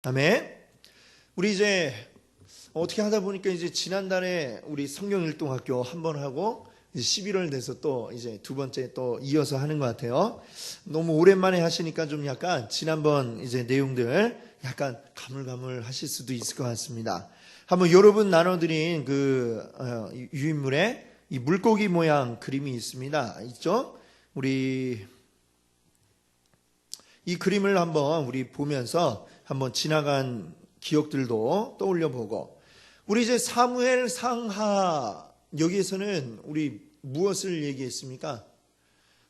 아멘. 우리 이제 어떻게 하다 보니까 이제 지난달에 우리 성경일동학교 한 번 하고 이제 11월 돼서 또 이제 두 번째 또 이어서 하는 것 같아요. 너무 오랜만에 하시니까 좀 약간 지난번 이제 내용들 약간 가물가물하실 수도 있을 것 같습니다. 한번 여러분 나눠드린 그 유인물에 이 물고기 모양 그림이 있습니다. 있죠? 우리 이 그림을 한번 우리 보면서 한번 지나간 기억들도 떠올려 보고, 우리 이제 사무엘 상하 여기에서는 우리 무엇을 얘기했습니까?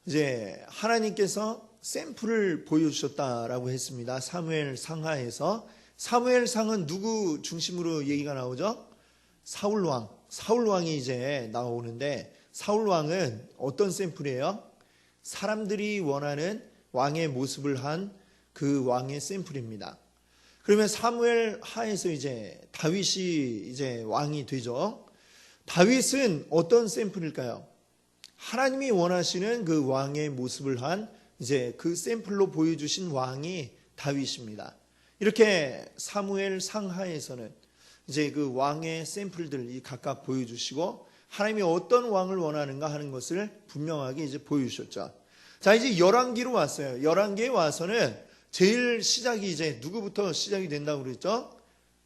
이제 하나님께서 샘플을 보여주셨다라고 했습니다. 사무엘 상하에서. 사무엘 상은 누구 중심으로 얘기가 나오죠? 사울왕. 사울왕이 이제 나오는데, 사울왕은 어떤 샘플이에요? 사람들이 원하는 왕의 모습을 한 그 왕의 샘플입니다. 그러면 사무엘 하에서 이제 다윗이 이제 왕이 되죠. 다윗은 어떤 샘플일까요? 하나님이 원하시는 그 왕의 모습을 한 이제 그 샘플로 보여주신 왕이 다윗입니다. 이렇게 사무엘 상하에서는 이제 그 왕의 샘플들이 각각 보여주시고, 하나님이 어떤 왕을 원하는가 하는 것을 분명하게 이제 보여주셨죠. 자, 이제 열왕기로 왔어요. 열왕기에 와서는 제일 시작이 이제 누구부터 시작이 된다고 그랬죠?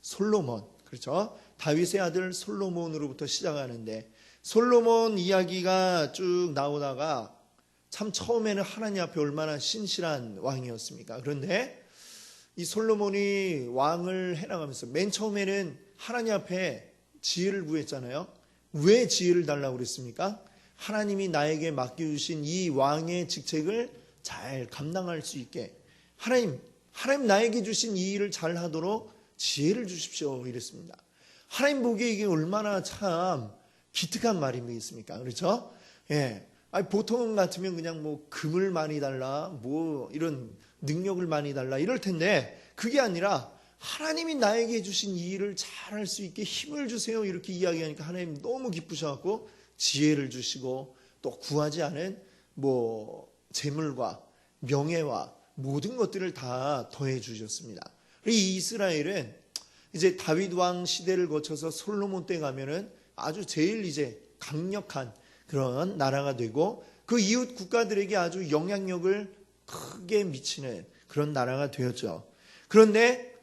솔로몬. 그렇죠? 다윗의 아들 솔로몬으로부터 시작하는데, 솔로몬 이야기가 쭉 나오다가 참 처음에는 하나님 앞에 얼마나 신실한 왕이었습니까? 그런데 이 솔로몬이 왕을 해나가면서 맨 처음에는 하나님 앞에 지혜를 구했잖아요. 왜 지혜를 달라고 그랬습니까? 하나님이 나에게 맡겨주신 이 왕의 직책을 잘 감당할 수 있게, 하나님 나에게 주신 이 일을 잘 하도록 지혜를 주십시오 이랬습니다. 하나님 보기에 이게 얼마나 참 기특한 말이겠습니까? 그렇죠? 예. 아니, 보통 같으면 그냥 뭐 금을 많이 달라, 뭐 이런 능력을 많이 달라 이럴 텐데, 그게 아니라 하나님이 나에게 주신 이 일을 잘할 수 있게 힘을 주세요 이렇게 이야기하니까 하나님 너무 기쁘셔갖고 지혜를 주시고, 또 구하지 않은 뭐 재물과 명예와 모든 것들을 다 더해 주셨습니다. 이 이스라엘은 이제 다윗 왕 시대를 거쳐서 솔로몬 때 가면은 아주 제일 이제 강력한 그런 나라가 되고, 그 이웃 국가들에게 아주 영향력을 크게 미치는 그런 나라가 되었죠. 그런데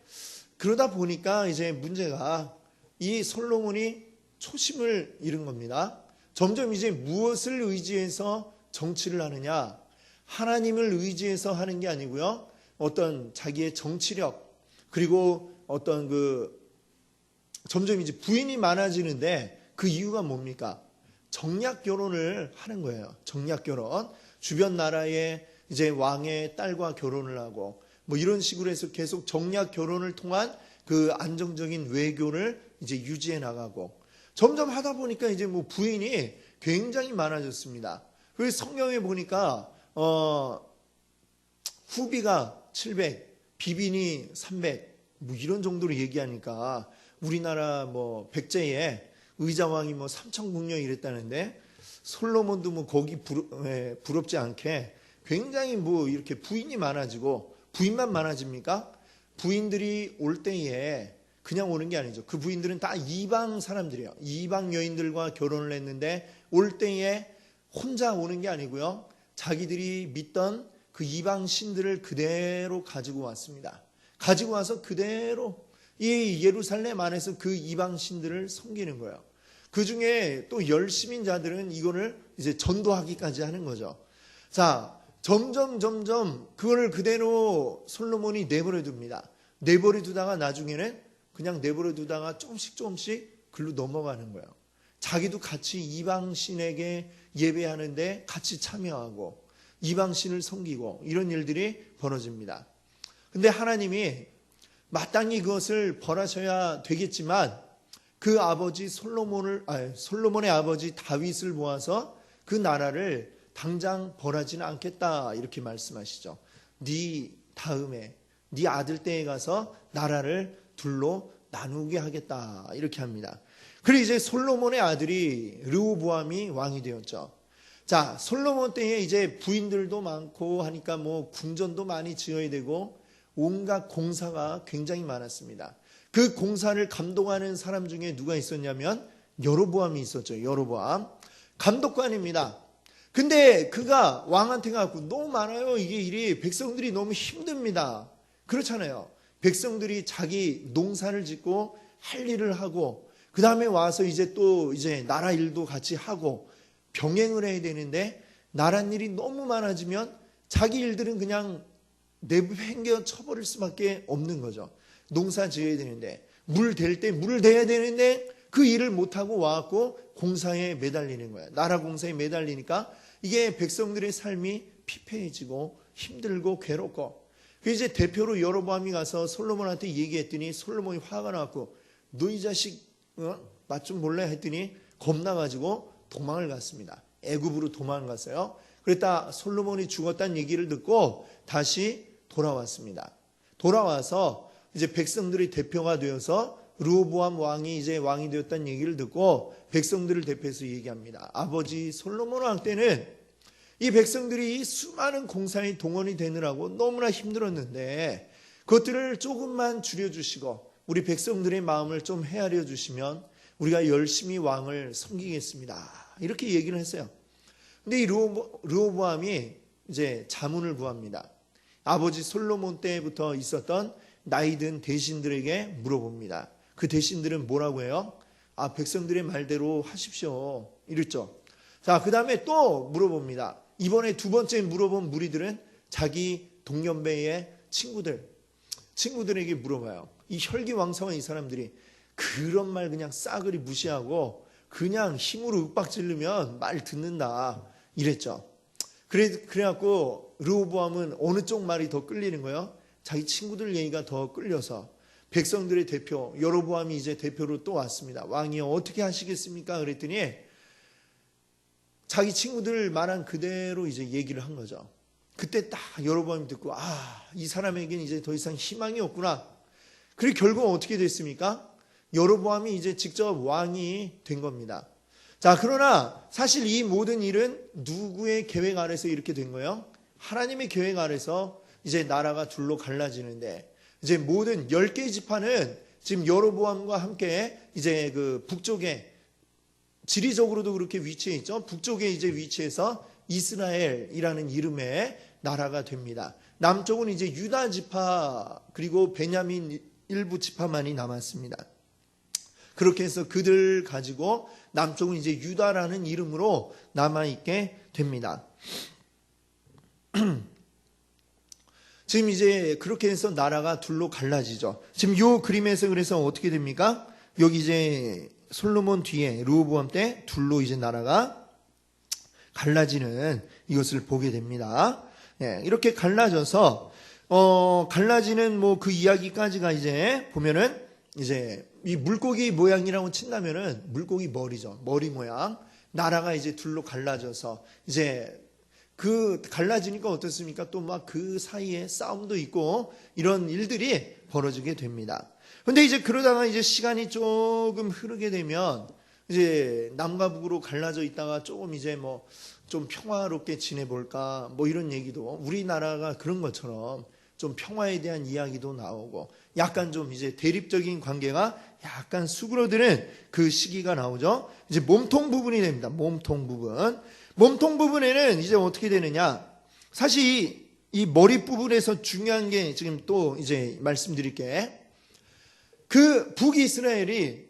그러다 보니까 이제 문제가, 이 솔로몬이 초심을 잃은 겁니다. 점점 이제 무엇을 의지해서 정치를 하느냐, 하나님을 의지해서 하는 게 아니고요, 어떤 자기의 정치력, 그리고 어떤 점점 이제 부인이 많아지는데, 그 이유가 뭡니까? 정략 결혼을 하는 거예요. 정략 결혼. 주변 나라의 이제 왕의 딸과 결혼을 하고, 뭐 이런 식으로 해서 계속 정략 결혼을 통한 그 안정적인 외교를 이제 유지해 나가고, 점점 하다 보니까 이제 뭐 부인이 굉장히 많아졌습니다. 그래서 성경에 보니까 후비가 700, 비빈이 300, 뭐 이런 정도로 얘기하니까 우리나라 뭐 백제에 의자왕이 뭐 3,000국녀 이랬다는데, 솔로몬도 뭐 거기 부럽지 않게 굉장히 뭐 이렇게 부인이 많아지고, 부인만 많아집니까? 부인들이 올 때에 그냥 오는 게 아니죠. 그 부인들은 다 이방 사람들이에요. 이방 여인들과 결혼을 했는데 올 때에 혼자 오는 게 아니고요, 자기들이 믿던 그 이방 신들을 그대로 가지고 왔습니다. 가지고 와서 그대로 이 예루살렘 안에서 그 이방 신들을 섬기는 거예요. 그 중에 또 열심인 자들은 이거를 이제 전도하기까지 하는 거죠. 자, 점점 그거를 그대로 솔로몬이 내버려 둡니다. 내버려 두다가 나중에는 그냥 내버려 두다가 조금씩 글로 넘어가는 거예요. 자기도 같이 이방신에게 예배하는데 같이 참여하고 이방신을 섬기고 이런 일들이 벌어집니다. 근데 하나님이 마땅히 그것을 벌하셔야 되겠지만, 그 아버지 솔로몬의 아버지 다윗을 모아서 그 나라를 당장 벌하지는 않겠다 이렇게 말씀하시죠. 네 다음에 네 아들 때에 가서 나라를 둘로 나누게 하겠다 이렇게 합니다. 그리고 이제 솔로몬의 아들이 르호보암이 왕이 되었죠. 자, 솔로몬 때에 이제 부인들도 많고 하니까 뭐 궁전도 많이 지어야 되고 온갖 공사가 굉장히 많았습니다. 그 공사를 감독하는 사람 중에 누가 있었냐면 여로보암이 있었죠. 여로보암 감독관입니다. 근데 그가 왕한테 가고 너무 많아요. 이게 일이 백성들이 너무 힘듭니다. 그렇잖아요. 백성들이 자기 농사를 짓고 할 일을 하고 그 다음에 와서 이제 또 이제 나라 일도 같이 하고 병행을 해야 되는데 나라 일이 너무 많아지면 자기 일들은 그냥 내팽겨 쳐버릴 수밖에 없는 거죠. 농사 지어야 되는데 물 댈 때 물을 대야 되는데 그 일을 못하고 와갖고 공사에 매달리는 거야. 나라 공사에 매달리니까 이게 백성들의 삶이 피폐해지고 힘들고 괴롭고 그 이제 대표로 여로보암이 가서 솔로몬한테 얘기했더니 솔로몬이 화가 나갖고 너 이 자식 맛 좀 볼래 했더니 겁나가지고 도망을 갔습니다. 애굽으로 도망을 갔어요. 그랬다 솔로몬이 죽었다는 얘기를 듣고 다시 돌아왔습니다. 돌아와서 이제 백성들의 대표가 되어서 르호보암 왕이 이제 왕이 되었다는 얘기를 듣고 백성들을 대표해서 얘기합니다. 아버지 솔로몬 왕 때는 이 백성들이 수많은 공사에 동원이 되느라고 너무나 힘들었는데 그것들을 조금만 줄여주시고 우리 백성들의 마음을 좀 헤아려 주시면 우리가 열심히 왕을 섬기겠습니다. 이렇게 얘기를 했어요. 근데 이 르호보암이 이제 자문을 구합니다. 아버지 솔로몬 때부터 있었던 나이든 대신들에게 물어봅니다. 그 대신들은 뭐라고 해요? 아, 백성들의 말대로 하십시오. 이랬죠. 자, 그 다음에 또 물어봅니다. 이번에 두 번째 물어본 무리들은 자기 동년배의 친구들에게 물어봐요. 이 혈기왕성한 이 사람들이 그런 말 그냥 싸그리 무시하고 그냥 힘으로 윽박지르면 말 듣는다 이랬죠. 그래갖고 르호보암은 어느 쪽 말이 더 끌리는 거예요? 자기 친구들 얘기가 더 끌려서 백성들의 대표 여로보암이 이제 대표로 또 왔습니다. 왕이여 어떻게 하시겠습니까? 그랬더니 자기 친구들 말한 그대로 이제 얘기를 한 거죠. 그때 딱 여로보암이 듣고 이 사람에게는 이제 더 이상 희망이 없구나. 그리고 결국 어떻게 됐습니까? 여로보암이 이제 직접 왕이 된 겁니다. 자, 그러나 사실 이 모든 일은 누구의 계획 아래서 이렇게 된 거예요? 하나님의 계획 아래서 이제 나라가 둘로 갈라지는데 이제 모든 10개 지파는 지금 여로보암과 함께 이제 그 북쪽에 지리적으로도 그렇게 위치해 있죠. 북쪽에 이제 위치해서 이스라엘이라는 이름의 나라가 됩니다. 남쪽은 이제 유다 지파 그리고 베냐민 일부 지파만이 남았습니다. 그렇게 해서 그들 가지고 남쪽은 이제 유다라는 이름으로 남아있게 됩니다. 지금 이제 그렇게 해서 나라가 둘로 갈라지죠. 지금 이 그림에서 그래서 어떻게 됩니까? 여기 이제 솔로몬 뒤에 르호보암 때 둘로 이제 나라가 갈라지는 이것을 보게 됩니다. 네, 이렇게 갈라져서 갈라지는 뭐 그 이야기까지가 이제 보면은 이제 이 물고기 모양이라고 친다면은 물고기 머리죠. 머리 모양. 나라가 이제 둘로 갈라져서 이제 그 갈라지니까 어떻습니까? 또 막 그 사이에 싸움도 있고 이런 일들이 벌어지게 됩니다. 근데 이제 그러다가 이제 시간이 조금 흐르게 되면 이제 남과 북으로 갈라져 있다가 조금 이제 뭐 좀 평화롭게 지내볼까 뭐 이런 얘기도 우리나라가 그런 것처럼 좀 평화에 대한 이야기도 나오고 약간 좀 이제 대립적인 관계가 약간 수그러드는 그 시기가 나오죠. 이제 몸통 부분이 됩니다. 몸통 부분. 몸통 부분에는 이제 어떻게 되느냐. 사실 이 머리 부분에서 중요한 게 지금 또 이제 말씀드릴게. 그 북이스라엘이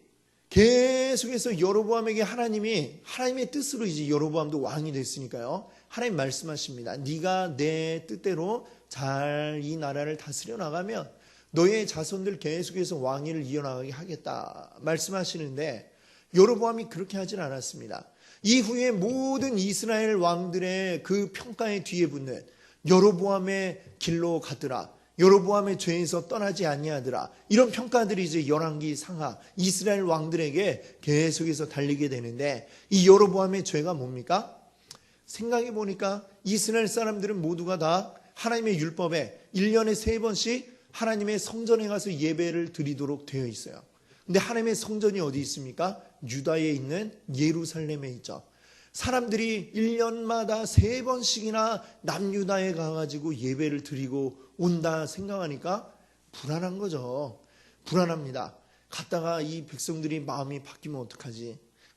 계속해서 여로보암에게 하나님의 뜻으로 이제 여로보암도 왕이 됐으니까요. 하나님 말씀하십니다. 네가 내 뜻대로 잘 이 나라를 다스려 나가면 너의 자손들 계속해서 왕위를 이어나가게 하겠다 말씀하시는데 여로보암이 그렇게 하진 않았습니다. 이후에 모든 이스라엘 왕들의 그 평가의 뒤에 붙는 여로보암의 길로 가더라. 여로보암의 죄에서 떠나지 아니하더라. 이런 평가들이 이제 열왕기 상하 이스라엘 왕들에게 계속해서 달리게 되는데 이 여로보암의 죄가 뭡니까? 생각해 보니까 이스라엘 사람들은 모두가 다 하나님의 율법에 1년에 3번씩 하나님의 성전에 가서 예배를 드리도록 되어 있어요. 근데 하나님의 성전이 어디 있습니까? 유다에 있는 예루살렘에 있죠. 사람들이 1년마다 3번씩이나 남유다에 가가지고 예배를 드리고 온다 생각하니까 불안한 거죠. 불안합니다. 갔다가 이 백성들이 마음이 바뀌면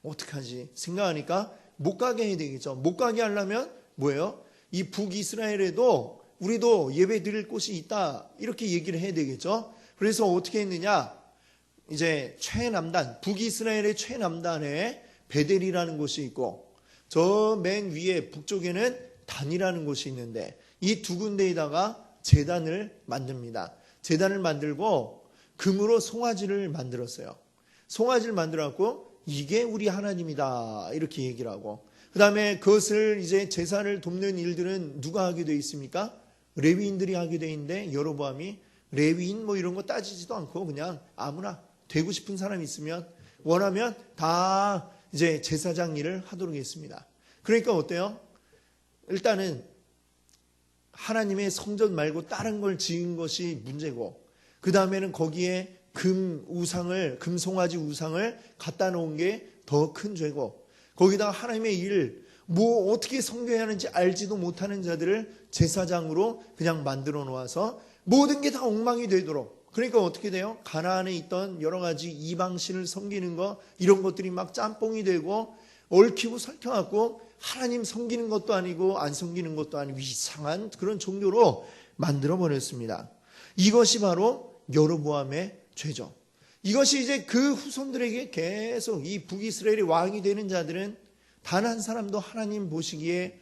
어떡하지 생각하니까 못 가게 해야 되겠죠. 못 가게 하려면 뭐예요? 이 북이스라엘에도 우리도 예배 드릴 곳이 있다, 이렇게 얘기를 해야 되겠죠. 그래서 어떻게 했느냐, 이제 최남단, 북이스라엘의 최남단에 베델이라는 곳이 있고, 저 맨 위에 북쪽에는 단이라는 곳이 있는데, 이 두 군데에다가 제단을 만듭니다. 제단을 만들고 금으로 송아지를 만들었어요. 송아지를 만들었고, 이게 우리 하나님이다, 이렇게 얘기를 하고, 그 다음에 그것을 이제 제사를 돕는 일들은 누가 하게 되어 있습니까? 레위인들이 하게 되어 있는데, 여로보암이 레위인 뭐 이런 거 따지지도 않고 그냥 아무나 되고 싶은 사람이 있으면 원하면 다 이제 제사장 일을 하도록 했습니다. 그러니까 어때요? 일단은 하나님의 성전 말고 다른 걸 지은 것이 문제고, 그 다음에는 거기에 금 송아지 우상을 갖다 놓은 게 더 큰 죄고, 거기다가 하나님의 일, 뭐 어떻게 섬겨야 하는지 알지도 못하는 자들을 제사장으로 그냥 만들어 놓아서 모든 게 다 엉망이 되도록. 그러니까 어떻게 돼요? 가나안에 있던 여러 가지 이방신을 섬기는 거, 이런 것들이 막 짬뽕이 되고 얽히고 설켜갖고 하나님 섬기는 것도 아니고 안 섬기는 것도 아니고 이상한 그런 종교로 만들어 버렸습니다. 이것이 바로 여로보암의 죄죠. 이것이 이제 그 후손들에게 계속, 이 북이스라엘의 왕이 되는 자들은 단 한 사람도 하나님 보시기에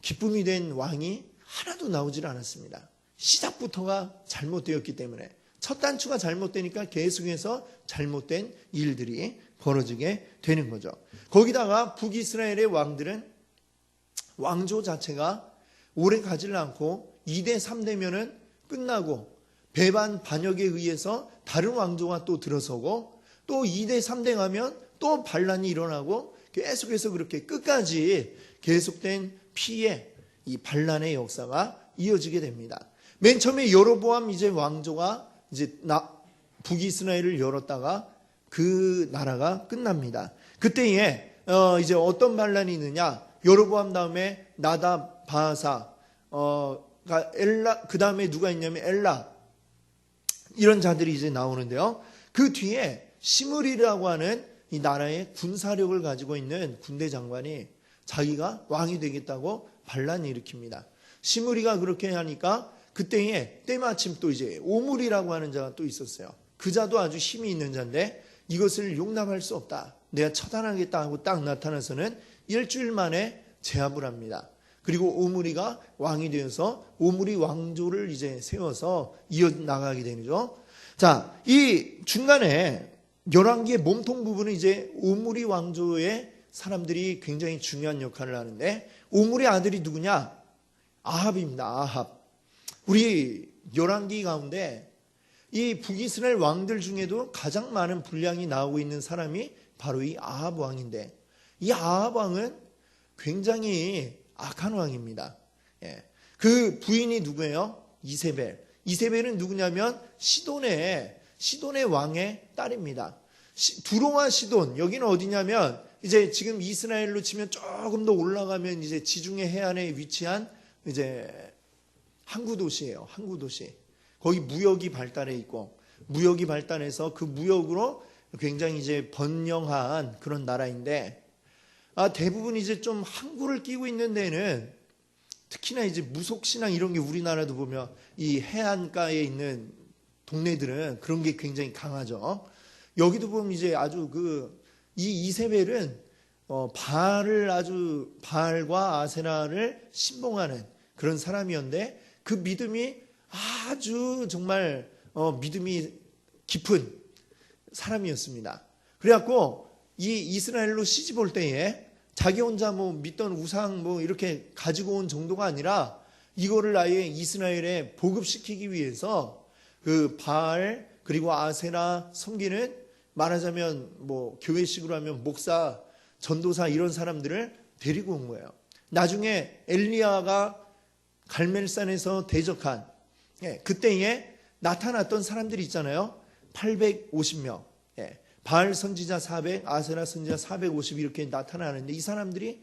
기쁨이 된 왕이 하나도 나오질 않았습니다. 시작부터가 잘못되었기 때문에, 첫 단추가 잘못되니까 계속해서 잘못된 일들이 벌어지게 되는 거죠. 거기다가 북이스라엘의 왕들은 왕조 자체가 오래 가지를 않고 2대 3대면은 끝나고 배반 반역에 의해서 다른 왕조가 또 들어서고, 또 2대 3대 가면 또 반란이 일어나고, 계속해서 그렇게 끝까지 계속된 피해, 이 반란의 역사가 이어지게 됩니다. 맨 처음에 여로보암 이제 왕조가 이제 북이스라엘을 열었다가 그 나라가 끝납니다. 그때에 이제 어떤 반란이 있느냐, 여로보암 다음에 나답, 바하사, 엘라, 그 다음에 누가 있냐면 엘라, 이런 자들이 이제 나오는데요. 그 뒤에 시므리라고 하는 이 나라의 군사력을 가지고 있는 군대 장관이 자기가 왕이 되겠다고 반란을 일으킵니다. 시므리가 그렇게 하니까 그때에 때마침 또 이제 오므리라고 하는 자가 또 있었어요. 그 자도 아주 힘이 있는 자인데 이것을 용납할 수 없다, 내가 처단하겠다 하고 딱 나타나서는 일주일 만에 제압을 합니다. 그리고 오므리가 왕이 되어서 오므리 왕조를 이제 세워서 이어나가게 되죠. 자, 이 중간에 열왕기의 몸통 부분은 이제 오므리 왕조의 사람들이 굉장히 중요한 역할을 하는데, 오므리 아들이 누구냐? 아합입니다. 아합. 우리 열왕기 가운데 이 북이스라엘 왕들 중에도 가장 많은 분량이 나오고 있는 사람이 바로 이 아합 왕인데, 이 아합 왕은 굉장히 악한 왕입니다. 예. 그 부인이 누구예요? 이세벨. 이세벨은 누구냐면 시돈의 왕의 딸입니다. 두로와 시돈, 여기는 어디냐면 이제 지금 이스라엘로 치면 조금 더 올라가면 이제 지중해 해안에 위치한 이제 항구 도시예요. 항구 도시. 거기 무역이 발달해 있고, 무역이 발달해서 그 무역으로 굉장히 이제 번영한 그런 나라인데, 대부분 이제 좀 항구를 끼고 있는 데는 특히나 이제 무속신앙 이런 게 우리나라도 보면 이 해안가에 있는 동네들은 그런 게 굉장히 강하죠. 여기도 보면 이제 아주 이 이세벨은 바알과 아세라를 신봉하는 그런 사람이었는데, 그 믿음이 아주 정말 믿음이 깊은 사람이었습니다. 그래갖고 이 이스라엘로 시집 올 때에 자기 혼자 뭐 믿던 우상 뭐 이렇게 가지고 온 정도가 아니라 이거를 아예 이스라엘에 보급시키기 위해서 그 바알 그리고 아세라 섬기는, 말하자면 뭐 교회식으로 하면 목사, 전도사 이런 사람들을 데리고 온 거예요. 나중에 엘리야가 갈멜산에서 대적한 그때에 나타났던 사람들이 있잖아요. 850명. 바알 선지자 400, 아세라 선지자 450 이렇게 나타나는데 이 사람들이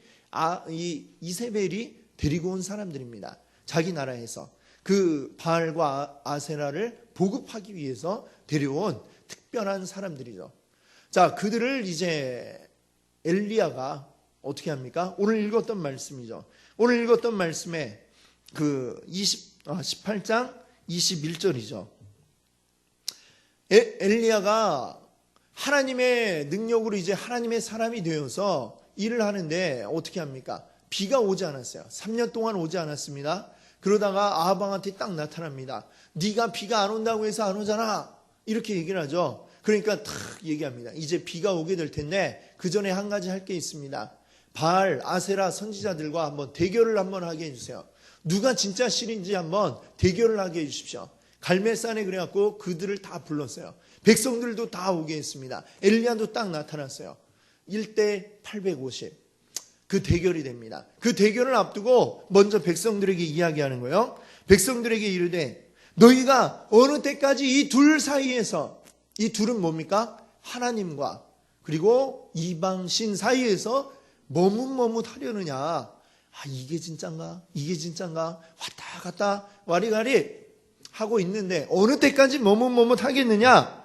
이 이세벨이 데리고 온 사람들입니다. 자기 나라에서 그 바알과 아세라를 보급하기 위해서 데려온 특별한 사람들이죠. 자, 그들을 이제 엘리야가 어떻게 합니까? 오늘 읽었던 말씀이죠. 오늘 읽었던 말씀에 그 18장 21절이죠. 엘리야가 하나님의 능력으로 이제 하나님의 사람이 되어서 일을 하는데 어떻게 합니까? 비가 오지 않았어요. 3년 동안 오지 않았습니다. 그러다가 아하방한테 딱 나타납니다. 네가 비가 안 온다고 해서 안 오잖아. 이렇게 얘기를 하죠. 그러니까 탁 얘기합니다. 이제 비가 오게 될 텐데 그 전에 한 가지 할 게 있습니다. 바알, 아세라 선지자들과 한번 대결을 한번 하게 해주세요. 누가 진짜 신인지 한번 대결을 하게 해주십시오. 갈멜산에 그래갖고 그들을 다 불렀어요. 백성들도 다 오게 했습니다. 엘리야도 딱 나타났어요. 1대 850. 그 대결이 됩니다. 그 대결을 앞두고 먼저 백성들에게 이야기하는 거예요. 백성들에게 이르되 너희가 어느 때까지 이 둘 사이에서, 이 둘은 뭡니까? 하나님과 그리고 이방신 사이에서 머뭇머뭇하려느냐. 이게 진짠가? 이게 진짠가? 왔다 갔다 와리가리 하고 있는데 어느 때까지 머뭇머뭇 하겠느냐?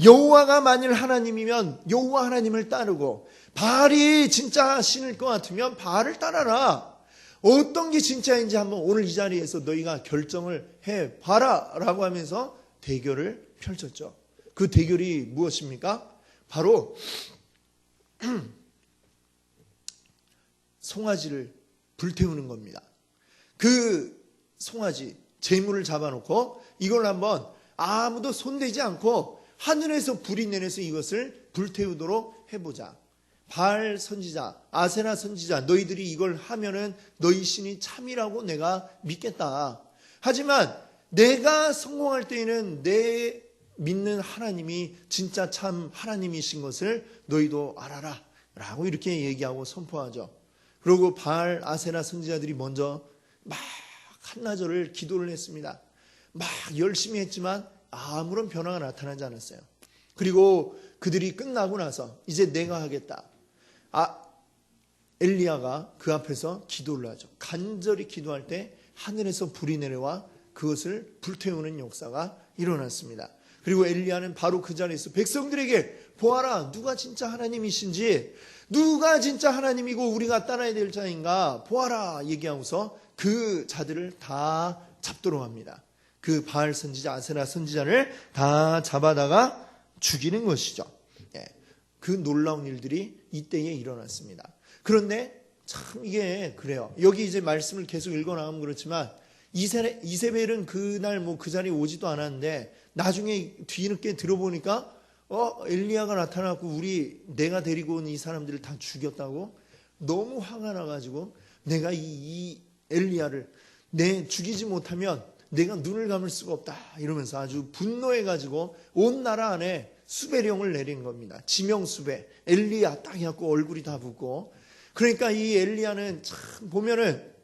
여호와가 만일 하나님이면 여호와 하나님을 따르고 바알이 진짜 신일 것 같으면 바알을 따라라. 어떤 게 진짜인지 한번 오늘 이 자리에서 너희가 결정을 해봐라 라고 하면서 대결을 펼쳤죠. 그 대결이 무엇입니까? 바로 송아지를 불태우는 겁니다. 그 송아지 제물을 잡아놓고 이걸 한번 아무도 손대지 않고 하늘에서 불이 내려서 이것을 불태우도록 해보자. 바알 선지자, 아세라 선지자, 너희들이 이걸 하면은 너희 신이 참이라고 내가 믿겠다. 하지만 내가 성공할 때에는 내 믿는 하나님이 진짜 참 하나님이신 것을 너희도 알아라 라고 이렇게 얘기하고 선포하죠. 그리고 바알, 아세라 선지자들이 먼저 막 한나절을 기도를 했습니다. 막 열심히 했지만 아무런 변화가 나타나지 않았어요. 그리고 그들이 끝나고 나서 이제 내가 하겠다. 엘리야가 그 앞에서 기도를 하죠. 간절히 기도할 때 하늘에서 불이 내려와 그것을 불태우는 역사가 일어났습니다. 그리고 엘리야는 바로 그 자리에서 백성들에게 보아라, 누가 진짜 하나님이신지, 누가 진짜 하나님이고 우리가 따라야 될 자인가 보아라 얘기하고서 그 자들을 다 잡도록 합니다. 그 바알 선지자, 아세라 선지자를 다 잡아다가 죽이는 것이죠. 그 놀라운 일들이 이때에 일어났습니다. 그런데 참 이게 그래요. 여기 이제 말씀을 계속 읽어나가면 그렇지만 이세벨은 그날 그 자리에 오지도 않았는데 나중에 뒤늦게 들어보니까 엘리야가 나타나고 내가 데리고 온 이 사람들을 다 죽였다고 너무 화가 나가지고 내가 이 엘리야를 죽이지 못하면 내가 눈을 감을 수가 없다 이러면서 아주 분노해가지고 온 나라 안에 수배령을 내린 겁니다. 지명수배. 엘리야 딱 해갖고 얼굴이 다 붓고. 그러니까 이 엘리야는 참 보면은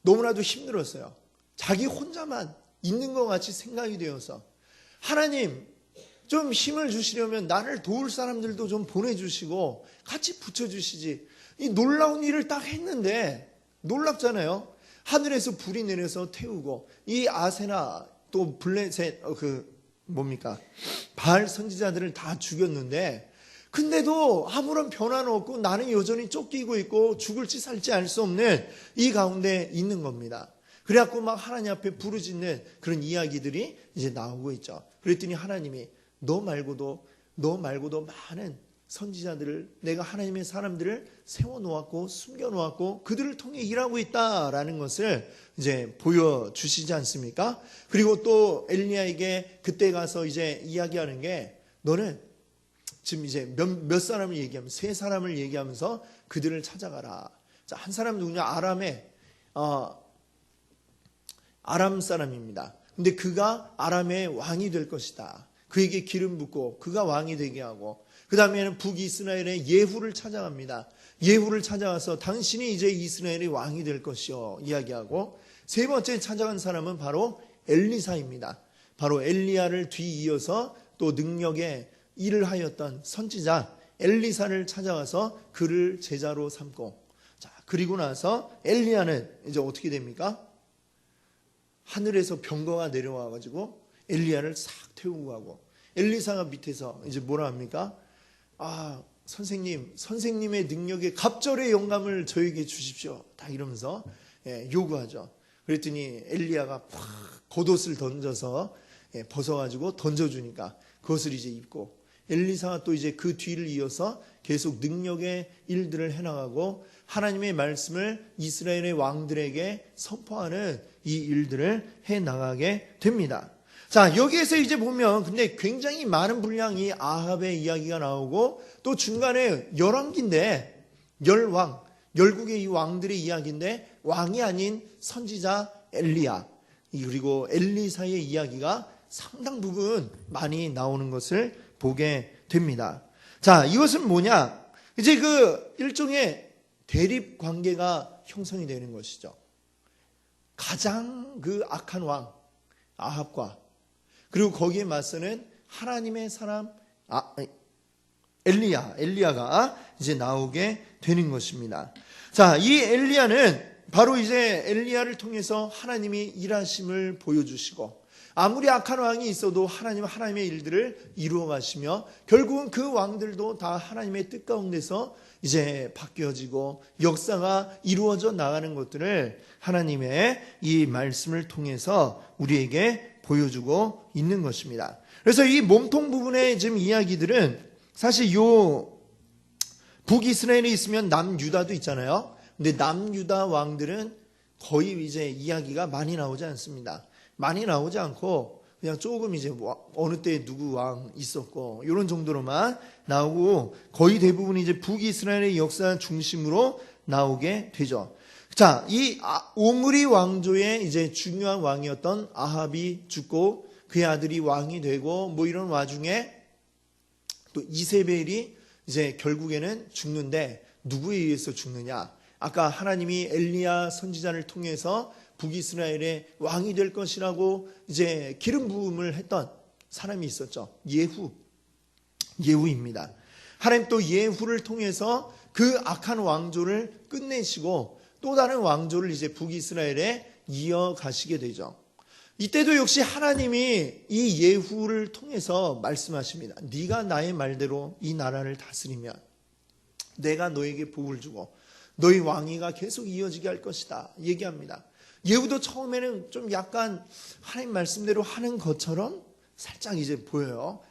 너무나도 힘들었어요. 자기 혼자만 있는 것 같이 생각이 되어서 하나님 좀 힘을 주시려면 나를 도울 사람들도 좀 보내주시고 같이 붙여주시지. 이 놀라운 일을 딱 했는데 놀랍잖아요. 하늘에서 불이 내려서 태우고 이 아세나 또 블레셋 바알 선지자들을 다 죽였는데 근데도 아무런 변화는 없고 나는 여전히 쫓기고 있고 죽을지 살지 알 수 없는 이 가운데 있는 겁니다. 그래갖고 막 하나님 앞에 부르짖는 그런 이야기들이 이제 나오고 있죠. 그랬더니 하나님이 너 말고도 많은 선지자들을 내가 하나님의 사람들을 세워놓았고 숨겨놓았고 그들을 통해 일하고 있다라는 것을 이제 보여주시지 않습니까? 그리고 또 엘리야에게 그때 가서 이제 이야기하는 게 너는 지금 이제 몇 사람을 얘기하면 세 사람을 얘기하면서 그들을 찾아가라. 자, 한 사람 누구냐? 아람 사람입니다. 근데 그가 아람의 왕이 될 것이다. 그에게 기름 붓고 그가 왕이 되게 하고 그 다음에는 북이스라엘의 예후를 찾아갑니다. 예후를 찾아가서 당신이 이제 이스라엘의 왕이 될 것이요 이야기하고 세 번째 찾아간 사람은 바로 엘리사입니다. 바로 엘리야를 뒤이어서 또 능력의 일을 하였던 선지자 엘리사를 찾아가서 그를 제자로 삼고, 자, 그리고 나서 엘리야는 이제 어떻게 됩니까? 하늘에서 병거가 내려와 가지고 엘리야를 싹 태우고 가고, 엘리사가 밑에서 이제 뭐라 합니까? 선생님의 능력에 갑절의 영감을 저에게 주십시오. 다 이러면서 요구하죠. 그랬더니 엘리야가 팍 겉옷을 던져서 벗어가지고 던져주니까 그것을 이제 입고, 엘리사가 또 이제 그 뒤를 이어서 계속 능력의 일들을 해나가고 하나님의 말씀을 이스라엘의 왕들에게 선포하는 이 일들을 해나가게 됩니다. 자, 여기에서 이제 보면 근데 굉장히 많은 분량이 아합의 이야기가 나오고, 또 중간에 11기인데 10왕, 열국의 이 왕들의 이야기인데 왕이 아닌 선지자 엘리야 그리고 엘리사의 이야기가 상당 부분 많이 나오는 것을 보게 됩니다. 자, 이것은 뭐냐? 이제 그 일종의 대립 관계가 형성이 되는 것이죠. 가장 그 악한 왕 아합과, 그리고 거기에 맞서는 하나님의 사람 엘리야가 이제 나오게 되는 것입니다. 자, 이 엘리야는 바로 이제 엘리야를 통해서 하나님이 일하심을 보여주시고, 아무리 악한 왕이 있어도 하나님의 일들을 이루어 가시며, 결국은 그 왕들도 다 하나님의 뜻 가운데서 이제 바뀌어지고 역사가 이루어져 나가는 것들을 하나님의 이 말씀을 통해서 우리에게 보여주고 있는 것입니다. 그래서 이 몸통 부분의 지금 이야기들은 사실 요 북이스라엘에 있으면 남유다도 있잖아요. 근데 남유다 왕들은 거의 이제 이야기가 많이 나오지 않습니다. 많이 나오지 않고 그냥 조금 이제 어느 때 누구 왕 있었고 이런 정도로만 나오고, 거의 대부분 이제 북이스라엘의 역사 중심으로 나오게 되죠. 자, 이 오므리 왕조의 이제 중요한 왕이었던 아합이 죽고 그의 아들이 왕이 되고 뭐 이런 와중에 또 이세벨이 이제 결국에는 죽는데, 누구에 의해서 죽느냐? 아까 하나님이 엘리야 선지자를 통해서 북이스라엘의 왕이 될 것이라고 이제 기름 부음을 했던 사람이 있었죠. 예후입니다. 하나님 또 예후를 통해서 그 악한 왕조를 끝내시고 또 다른 왕조를 이제 북이스라엘에 이어가시게 되죠. 이때도 역시 하나님이 이 예후를 통해서 말씀하십니다. 네가 나의 말대로 이 나라를 다스리면 내가 너에게 복을 주고 너희 왕위가 계속 이어지게 할 것이다 얘기합니다. 예후도 처음에는 좀 약간 하나님 말씀대로 하는 것처럼 살짝 이제 보여요.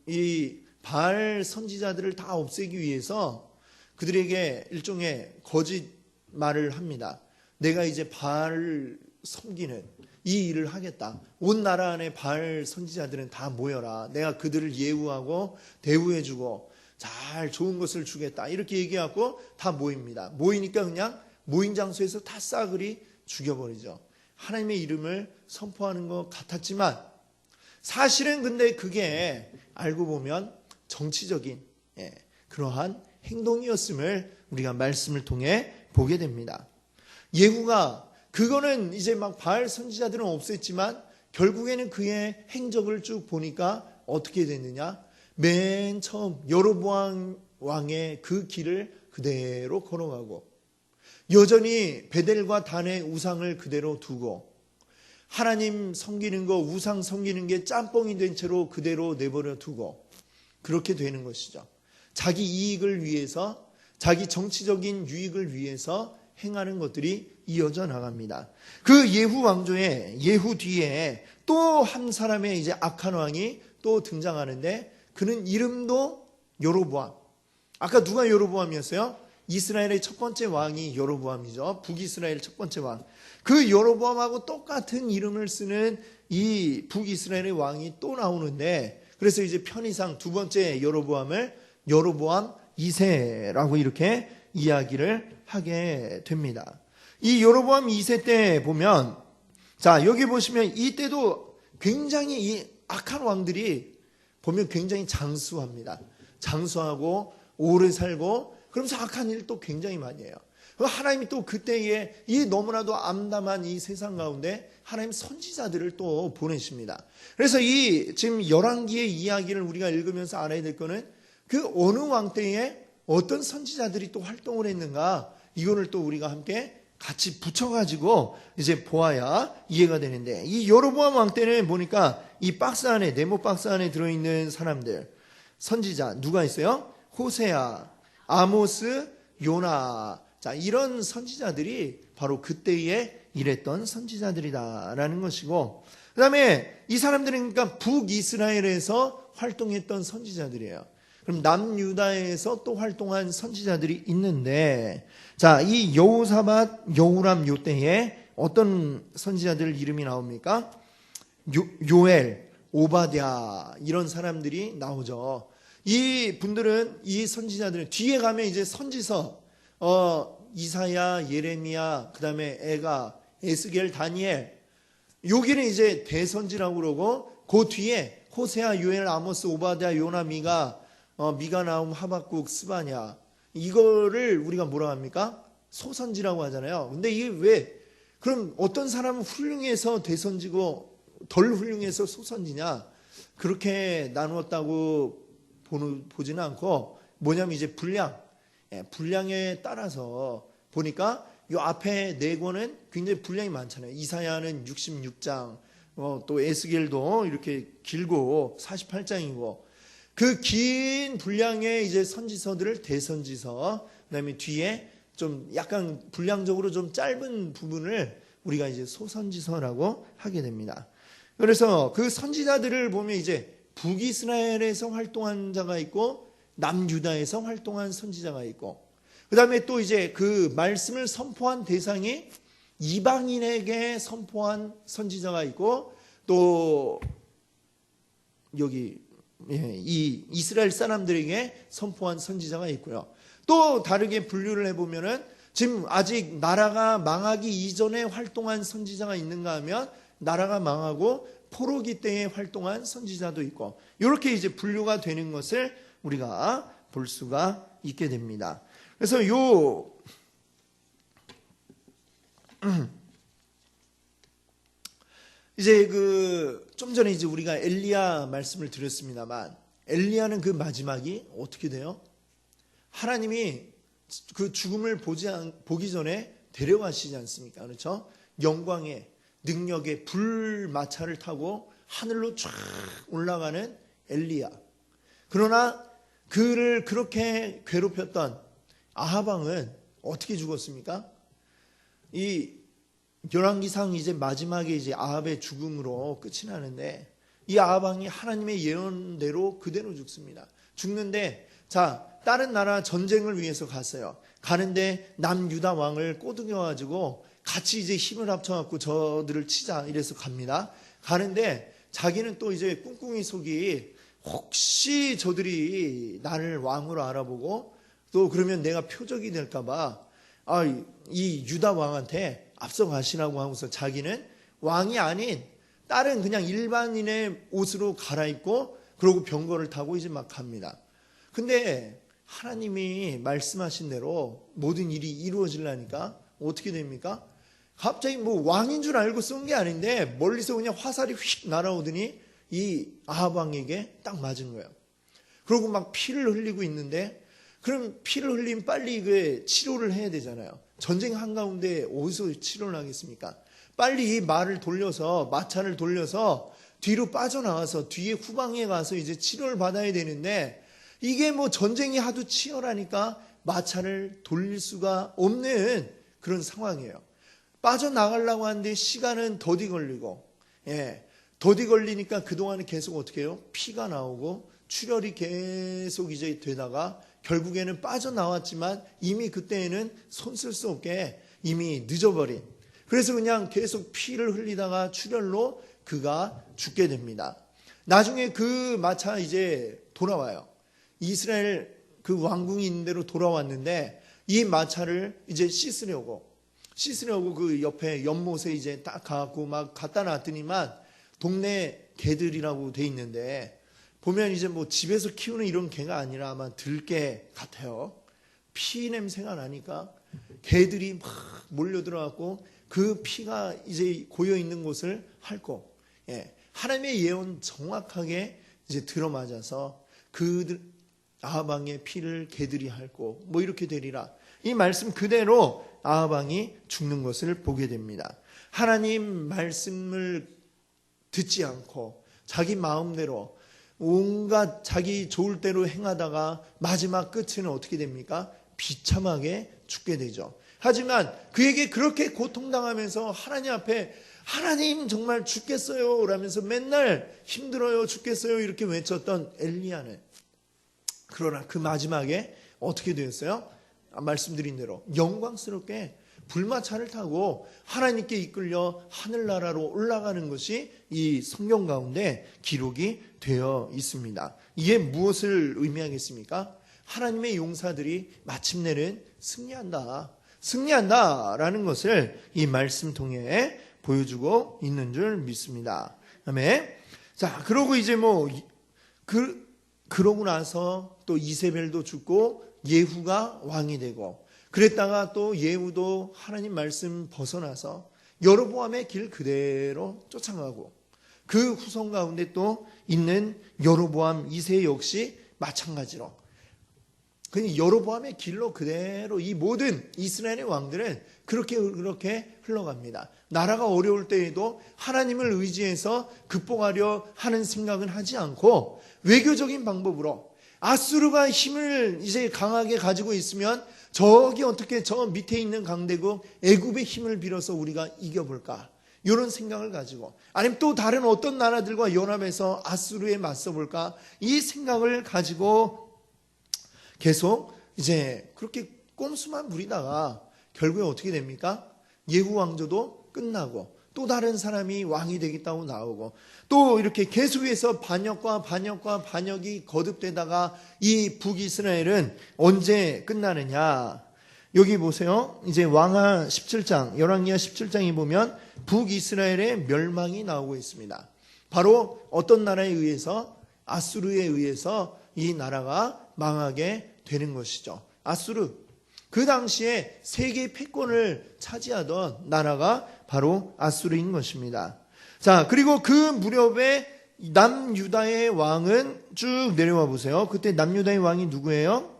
이 바알 선지자들을 다 없애기 위해서 그들에게 일종의 거짓말을 합니다. 내가 이제 바알을 섬기는 이 일을 하겠다. 온 나라 안에 바알 선지자들은 다 모여라. 내가 그들을 예우하고 대우해주고 잘 좋은 것을 주겠다. 이렇게 얘기하고 다 모입니다. 모이니까 그냥 모인 장소에서 다 싸그리 죽여버리죠. 하나님의 이름을 선포하는 것 같았지만 사실은 근데 그게 알고 보면 정치적인 그러한 행동이었음을 우리가 말씀을 통해 보게 됩니다. 예후가 그거는 이제 막 바알 선지자들은 없앴지만 결국에는 그의 행적을 쭉 보니까 어떻게 됐느냐? 맨 처음 여로보암 왕의 그 길을 그대로 걸어가고 여전히 베델과 단의 우상을 그대로 두고 하나님 섬기는 거, 우상 섬기는 게 짬뽕이 된 채로 그대로 내버려 두고 그렇게 되는 것이죠. 자기 이익을 위해서, 자기 정치적인 유익을 위해서 행하는 것들이 이어져 나갑니다. 그 예후 왕조의 예후 뒤에 또 한 사람의 이제 악한 왕이 또 등장하는데 그는 이름도 여로보암. 아까 누가 여로보암이었어요? 이스라엘의 첫 번째 왕이 여로보암이죠. 북이스라엘 첫 번째 왕. 그 여로보암하고 똑같은 이름을 쓰는 이 북이스라엘의 왕이 또 나오는데, 그래서 이제 편의상 두 번째 여로보암을 여로보암 2세라고 이렇게 이야기를 하게 됩니다. 이 여로보암 2세 때 보면, 자, 여기 보시면 이때도 굉장히 이 악한 왕들이 보면 굉장히 장수합니다. 장수하고 오래 살고 그러면서 악한 일도 굉장히 많이 해요. 하나님이 또 그때에 이 너무나도 암담한 이 세상 가운데 하나님 선지자들을 또 보내십니다. 그래서 이 지금 열왕기의 이야기를 우리가 읽으면서 알아야 될 거는 그 어느 왕 때에 어떤 선지자들이 또 활동을 했는가, 이거를 또 우리가 함께 같이 붙여가지고 이제 보아야 이해가 되는데, 이 여로보암 왕 때는 보니까 이 박스 안에, 네모 박스 안에 들어있는 사람들, 선지자 누가 있어요? 호세아, 아모스, 요나. 자, 이런 선지자들이 바로 그때에 일했던 선지자들이다라는 것이고, 그 다음에 이 사람들은 그러니까 북이스라엘에서 활동했던 선지자들이에요. 그럼 남유다에서 또 활동한 선지자들이 있는데, 자, 이 여호사밧, 여호람 요 때에 어떤 선지자들 이름이 나옵니까? 요엘, 오바댜, 이런 사람들이 나오죠. 이 분들은, 이 선지자들은 뒤에 가면 이제 선지서, 이사야, 예레미야, 그 다음에 에가, 에스겔, 다니엘, 여기는 이제 대선지라고 그러고, 그 뒤에 호세아, 요엘, 아모스, 오바댜, 요나, 미가, 미가, 나움, 하박국, 스바냐, 이거를 우리가 뭐라 합니까? 소선지라고 하잖아요. 근데 이게 왜, 그럼 어떤 사람은 훌륭해서 대선지고 덜 훌륭해서 소선지냐? 그렇게 나누었다고 보지는 않고, 뭐냐면 이제 분량에 따라서 보니까 요 앞에 네 권은 굉장히 분량이 많잖아요. 이사야는 66장, 또 에스겔도 이렇게 길고 48장이고, 그 긴 분량의 이제 선지서들을 대선지서, 그다음에 뒤에 좀 약간 분량적으로 좀 짧은 부분을 우리가 이제 소선지서라고 하게 됩니다. 그래서 그 선지자들을 보면 이제 북이스라엘에서 활동한 자가 있고 남유다에서 활동한 선지자가 있고, 그 다음에 또 이제 그 말씀을 선포한 대상이 이방인에게 선포한 선지자가 있고, 또 여기 이 이스라엘 사람들에게 선포한 선지자가 있고요. 또 다르게 분류를 해보면은 지금 아직 나라가 망하기 이전에 활동한 선지자가 있는가 하면 나라가 망하고 포로기 때에 활동한 선지자도 있고, 이렇게 이제 분류가 되는 것을 우리가 볼 수가 있게 됩니다. 그래서 이제 좀 전에 이제 우리가 엘리야 말씀을 드렸습니다만, 엘리야는 그 마지막이 어떻게 돼요? 하나님이 그 죽음을 보기 전에 데려가시지 않습니까? 그렇죠? 영광의 능력의 불마차를 타고 하늘로 쫙 올라가는 엘리야. 그러나 그를 그렇게 괴롭혔던 아합 왕은 어떻게 죽었습니까? 이 열왕기상 이제 마지막에 이제 아합의 죽음으로 끝이 나는데, 이 아합 왕이 하나님의 예언대로 그대로 죽습니다. 죽는데, 자, 다른 나라 전쟁을 위해서 갔어요. 가는데 남유다 왕을 꼬드겨가지고 같이 이제 힘을 합쳐갖고 저들을 치자 이래서 갑니다. 가는데 자기는 또 이제 꿍꿍이 속이, 혹시 저들이 나를 왕으로 알아보고 또 그러면 내가 표적이 될까봐 이 유다 왕한테 앞서가시라고 하고서 자기는 왕이 아닌 다른 그냥 일반인의 옷으로 갈아입고 그러고 병거를 타고 이제 막 갑니다. 근데 하나님이 말씀하신 대로 모든 일이 이루어지려니까 어떻게 됩니까? 갑자기 뭐 왕인 줄 알고 쏜 게 아닌데 멀리서 그냥 화살이 휙 날아오더니 이 아합 왕에게 딱 맞은 거예요. 그리고 막 피를 흘리고 있는데, 그럼 피를 흘리면 빨리 그 치료를 해야 되잖아요. 전쟁 한가운데 어디서 치료를 하겠습니까? 빨리 이 말을 돌려서, 마차를 돌려서 뒤로 빠져나와서 뒤에 후방에 가서 이제 치료를 받아야 되는데, 이게 뭐 전쟁이 하도 치열하니까 마차를 돌릴 수가 없는 그런 상황이에요. 빠져나가려고 하는데 시간은 더디 걸리고, 더디 걸리니까 그동안은 계속 어떻게 해요? 피가 나오고 출혈이 계속 이제 되다가 결국에는 빠져나왔지만 이미 그때에는 손 쓸 수 없게 이미 늦어버린, 그래서 그냥 계속 피를 흘리다가 출혈로 그가 죽게 됩니다. 나중에 그 마차 이제 돌아와요. 이스라엘 그 왕궁이 있는 대로 돌아왔는데, 이 마차를 이제 씻으려고 그 옆에 연못에 이제 딱 가갖고 막 갖다 놨더니만 동네 개들이라고 돼 있는데, 보면 이제 뭐 집에서 키우는 이런 개가 아니라 아마 들개 같아요. 피 냄새가 나니까 개들이 막 몰려 들어갖고 그 피가 이제 고여 있는 곳을 핥고, 하나님의 예언 정확하게 이제 들어맞아서 그들 아합 왕의 피를 개들이 핥고 뭐 이렇게 되리라. 이 말씀 그대로 아합 왕이 죽는 것을 보게 됩니다. 하나님 말씀을 듣지 않고 자기 마음대로 온갖 자기 좋을 대로 행하다가 마지막 끝은 어떻게 됩니까? 비참하게 죽게 되죠. 하지만 그에게 그렇게 고통당하면서 하나님 앞에 하나님 정말 죽겠어요 라면서 맨날 힘들어요 죽겠어요 이렇게 외쳤던 엘리야는, 그러나 그 마지막에 어떻게 되었어요? 말씀드린 대로 영광스럽게 불마차를 타고 하나님께 이끌려 하늘나라로 올라가는 것이 이 성경 가운데 기록이 되어 있습니다. 이게 무엇을 의미하겠습니까? 하나님의 용사들이 마침내는 승리한다라는 것을 이 말씀 통해 보여주고 있는 줄 믿습니다. 아멘. 자, 그러고 이제 그러고 나서 또 이세벨도 죽고 예후가 왕이 되고, 그랬다가 또 예후도 하나님 말씀 벗어나서 여로보암의 길 그대로 쫓아가고, 그 후손 가운데 또 있는 여로보암 2세 역시 마찬가지로 여로보암의 길로 그대로 이 모든 이스라엘의 왕들은 그렇게 흘러갑니다. 나라가 어려울 때에도 하나님을 의지해서 극복하려 하는 생각은 하지 않고 외교적인 방법으로 아수르가 힘을 이제 강하게 가지고 있으면 저기 어떻게 저 밑에 있는 강대국 애굽의 힘을 빌어서 우리가 이겨볼까, 이런 생각을 가지고, 아니면 또 다른 어떤 나라들과 연합해서 아수르에 맞서볼까, 이 생각을 가지고 계속 이제 그렇게 꼼수만 부리다가 결국에 어떻게 됩니까? 예후 왕조도 끝나고 또 다른 사람이 왕이 되겠다고 나오고, 또 이렇게 계속해서 반역과 반역이 거듭되다가 이 북이스라엘은 언제 끝나느냐? 여기 보세요. 이제 왕하 17장, 열왕기하 17장에 보면 북이스라엘의 멸망이 나오고 있습니다. 바로 어떤 나라에 의해서? 아수르에 의해서 이 나라가 망하게 되는 것이죠. 아수르. 그 당시에 세계 패권을 차지하던 나라가 바로 아수르인 것입니다. 자, 그리고 그 무렵에 남유다의 왕은 쭉 내려와 보세요. 그때 남유다의 왕이 누구예요?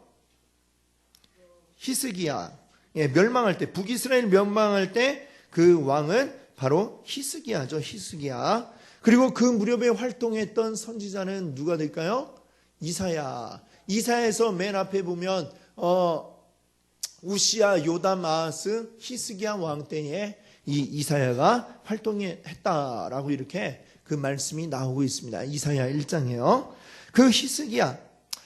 히스기야. 멸망할 때, 북이스라엘 멸망할 때 그 왕은 바로 히스기야죠. 히스기야. 그리고 그 무렵에 활동했던 선지자는 누가 될까요? 이사야. 이사야에서 맨 앞에 보면 우시야, 요담, 아하스, 히스기야 왕 때에 이 이사야가 활동했다라고 이렇게 그 말씀이 나오고 있습니다. 이사야 1장이에요. 그 히스기야.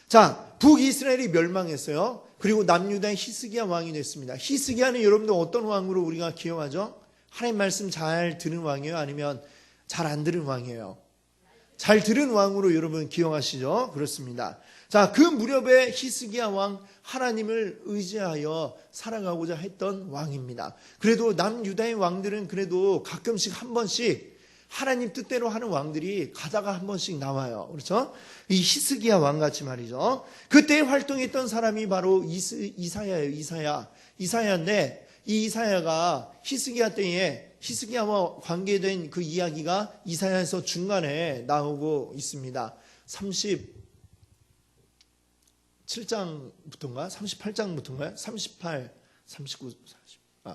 자, 북이스라엘이 멸망했어요. 그리고 남유다의 히스기야 왕이 됐습니다. 히스기야는 여러분들 어떤 왕으로 우리가 기억하죠? 하나님 말씀 잘 들은 왕이에요? 아니면 잘 안 들은 왕이에요? 잘 들은 왕으로 여러분 기억하시죠? 그렇습니다. 자, 그 무렵에 히스기야 왕, 하나님을 의지하여 살아가고자 했던 왕입니다. 그래도 남유다의 왕들은 그래도 가끔씩 한 번씩 하나님 뜻대로 하는 왕들이 가다가 한 번씩 나와요. 그렇죠? 이 히스기야 왕같이 말이죠. 그때 활동했던 사람이 바로 이사야예요. 이사야인데 이 이사야가 히스기야 때에 히스기야와 관계된 그 이야기가 이사야에서 중간에 나오고 있습니다. 37장부터인가? 38장부터인가요? 38, 39,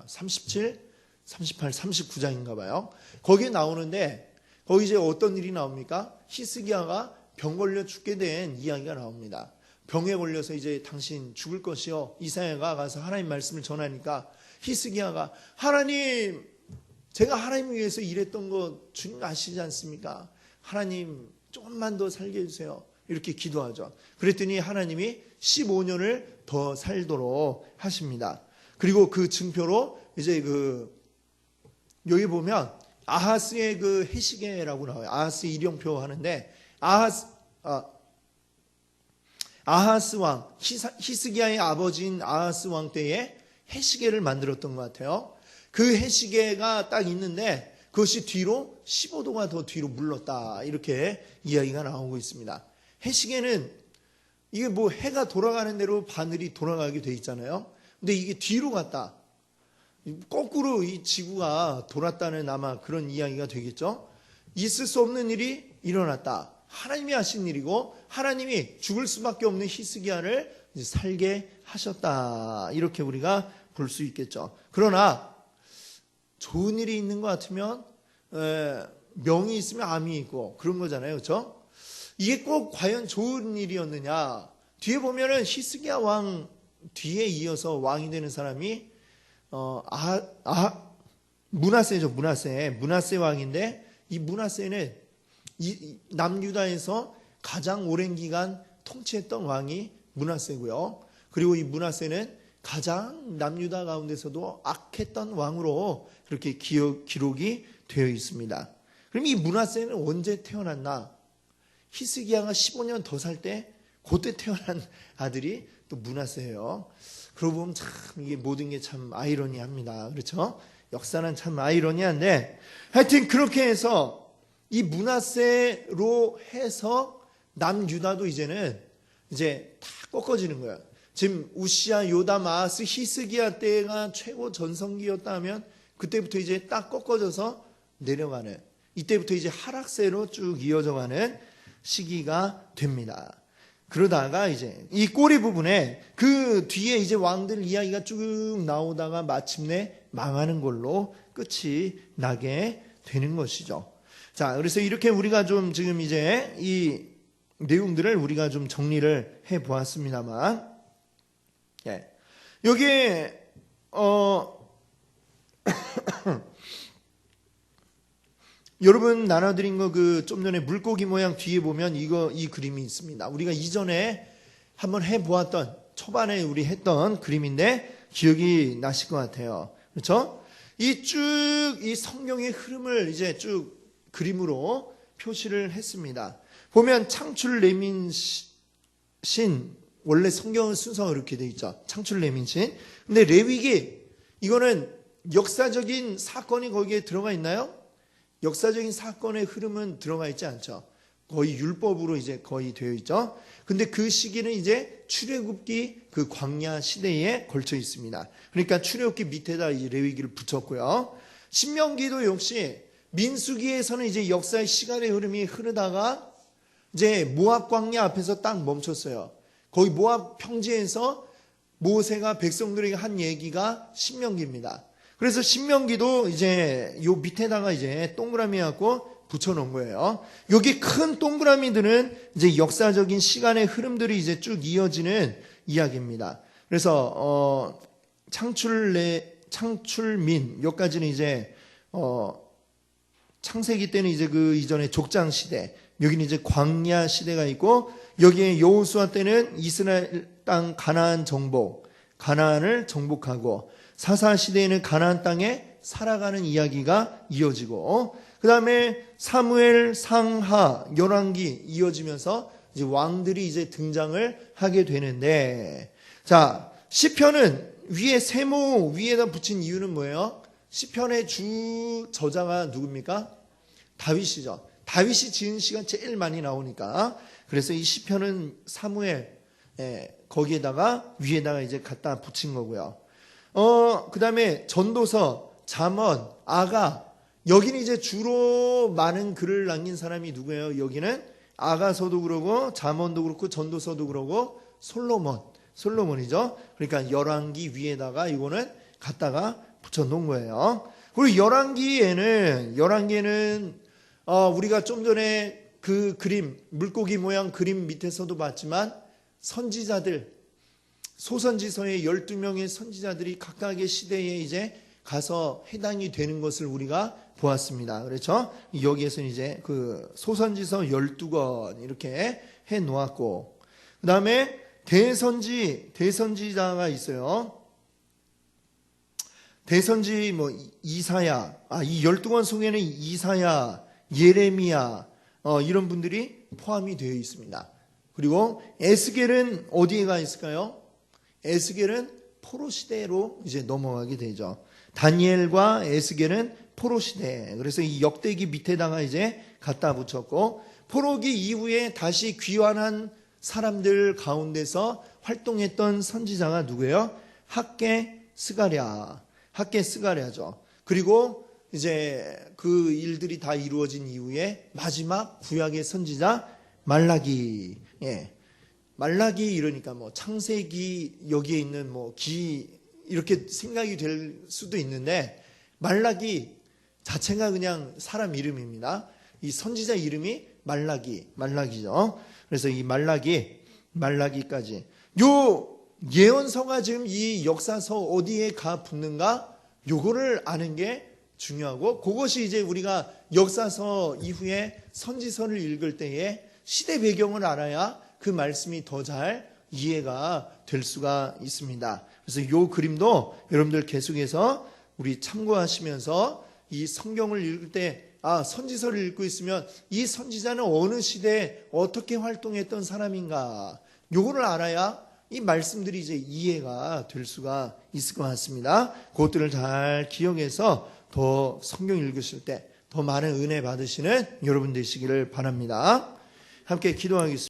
37, 38, 39장인가 봐요. 거기에 나오는데 거기 이제 어떤 일이 나옵니까? 히스기야가 병 걸려 죽게 된 이야기가 나옵니다. 병에 걸려서 이제 당신 죽을 것이요. 이사야가 가서 하나님 말씀을 전하니까 히스기야가 하나님, 제가 하나님 위해서 일했던 거 주님 아시지 않습니까? 하나님 조금만 더 살게 해주세요. 이렇게 기도하죠. 그랬더니 하나님이 15년을 더 살도록 하십니다. 그리고 그 증표로 이제 여기 보면 아하스의 그 해시계라고 나와요. 아하스 일용표 하는데 아하스 왕, 히스기야의 아버지인 아하스 왕 때에 해시계를 만들었던 것 같아요. 그 해시계가 딱 있는데 그것이 뒤로 15도가 더 뒤로 물렀다, 이렇게 이야기가 나오고 있습니다. 해시계는 이게 해가 돌아가는 대로 바늘이 돌아가게 돼 있잖아요. 근데 이게 뒤로 갔다. 거꾸로 이 지구가 돌았다는 아마 그런 이야기가 되겠죠. 있을 수 없는 일이 일어났다. 하나님이 하신 일이고 하나님이 죽을 수밖에 없는 히스기야를 살게 하셨다. 이렇게 우리가 볼 수 있겠죠. 그러나 좋은 일이 있는 것 같으면 명이 있으면 암이 있고 그런 거잖아요. 그렇죠? 이게 꼭 과연 좋은 일이었느냐. 뒤에 보면은 히스기야 왕 뒤에 이어서 왕이 되는 사람이 므낫세죠. 므낫세 왕인데 이 므낫세는 남유다에서 가장 오랜 기간 통치했던 왕이 므낫세고요. 그리고 이 므낫세는 가장 남유다 가운데서도 악했던 왕으로 그렇게 기록이 되어 있습니다. 그럼 이 므낫세는 언제 태어났나? 히스기야가 15년 더 살 때 그때 태어난 아들이 또 므낫세예요. 그러고 보면 참 이게 모든 게 참 아이러니합니다. 그렇죠? 역사는 참 아이러니한데 하여튼 그렇게 해서 이 므낫세로 해서 남유다도 이제 다 꺾어지는 거예요. 지금 우시야, 요담, 아하스, 히스기야 때가 최고 전성기였다 하면 그때부터 이제 딱 꺾어져서 내려가는, 이때부터 이제 하락세로 쭉 이어져가는 시기가 됩니다. 그러다가 이제 이 꼬리 부분에 그 뒤에 이제 왕들 이야기가 쭉 나오다가 마침내 망하는 걸로 끝이 나게 되는 것이죠. 자, 그래서 이렇게 우리가 좀 지금 이제 이 내용들을 우리가 좀 정리를 해 보았습니다만, 예. 여기에 여러분 나눠드린 거 그 좀 전에 물고기 모양 뒤에 보면 이 그림이 있습니다. 우리가 이전에 한번 해 보았던 초반에 우리 했던 그림인데 기억이 나실 것 같아요. 그렇죠? 이 성경의 흐름을 이제 쭉 그림으로 표시를 했습니다. 보면 창출 레민신, 원래 성경은 순서가 이렇게 돼 있죠. 창출 레민신. 근데 레위기, 이거는 역사적인 사건이 거기에 들어가 있나요? 역사적인 사건의 흐름은 들어가 있지 않죠. 거의 율법으로 이제 거의 되어 있죠. 근데 그 시기는 이제 출애굽기 그 광야 시대에 걸쳐 있습니다. 그러니까 출애굽기 밑에다 이 레위기를 붙였고요. 신명기도 역시 민수기에서는 이제 역사의 시간의 흐름이 흐르다가 이제 모압 광야 앞에서 딱 멈췄어요. 거기 모압 평지에서 모세가 백성들에게 한 얘기가 신명기입니다. 그래서 신명기도 이제 요 밑에다가 이제 동그라미 갖고 붙여놓은 거예요. 여기 큰 동그라미들은 이제 역사적인 시간의 흐름들이 이제 쭉 이어지는 이야기입니다. 그래서 창출민 여기까지는 이제 창세기 때는 이제 그 이전에 족장 시대, 여기는 이제 광야 시대가 있고, 여기에 여호수아 때는 이스라엘 땅 가나안 정복, 가나안을 정복하고, 사사 시대에는 가나안 땅에 살아가는 이야기가 이어지고, 그 다음에 사무엘, 상하, 열왕기 이어지면서 이제 왕들이 이제 등장을 하게 되는데, 자, 시편은 위에 세모 위에다 붙인 이유는 뭐예요? 시편의 주 저자가 누굽니까? 다윗이죠. 다윗이 지은 시간 제일 많이 나오니까. 그래서 이 시편은 사무엘 거기에다가 위에다가 이제 갖다 붙인 거고요. 그 다음에 전도서, 잠언, 아가, 여기는 이제 주로 많은 글을 남긴 사람이 누구예요? 여기는 아가서도 그러고 잠언도 그렇고 전도서도 그러고 솔로몬이죠. 그러니까 열왕기 위에다가 이거는 갖다가 붙여 놓은 거예요. 그리고 열왕기에는 우리가 좀 전에 그 그림, 물고기 모양 그림 밑에서도 봤지만 선지자들, 소선지서의 12명의 선지자들이 각각의 시대에 이제 가서 해당이 되는 것을 우리가 보았습니다. 그렇죠? 여기에서는 이제 그 소선지서 12권 이렇게 해 놓았고, 그 다음에 대선지자가 있어요. 대선지 이사야, 이 12권 속에는 이사야, 예레미야, 이런 분들이 포함이 되어 있습니다. 그리고 에스겔은 어디에 가 있을까요? 에스겔은 포로 시대로 이제 넘어가게 되죠. 다니엘과 에스겔은 포로 시대. 그래서 이 역대기 밑에다가 이제 갖다 붙였고, 포로기 이후에 다시 귀환한 사람들 가운데서 활동했던 선지자가 누구예요? 학개, 스가랴. 학계 스가랴죠. 그리고 이제 그 일들이 다 이루어진 이후에 마지막 구약의 선지자 말라기. 예. 말라기 이러니까 뭐 창세기 여기에 있는 뭐 기 이렇게 생각이 될 수도 있는데 말라기 자체가 그냥 사람 이름입니다. 이 선지자 이름이 말라기죠. 그래서 이 말라기까지 요 예언서가 지금 이 역사서 어디에 가 붙는가 요거를 아는 게 중요하고 그것이 이제 우리가 역사서 이후에 선지서를 읽을 때에 시대 배경을 알아야 그 말씀이 더 잘 이해가 될 수가 있습니다. 그래서 요 그림도 여러분들 계속해서 우리 참고하시면서 이 성경을 읽을 때 선지서를 읽고 있으면 이 선지자는 어느 시대에 어떻게 활동했던 사람인가 요거를 알아야 이 말씀들이 이제 이해가 될 수가 있을 것 같습니다. 그것들을 잘 기억해서 더 성경 읽으실 때 더 많은 은혜 받으시는 여러분 되시기를 바랍니다. 함께 기도하겠습니다.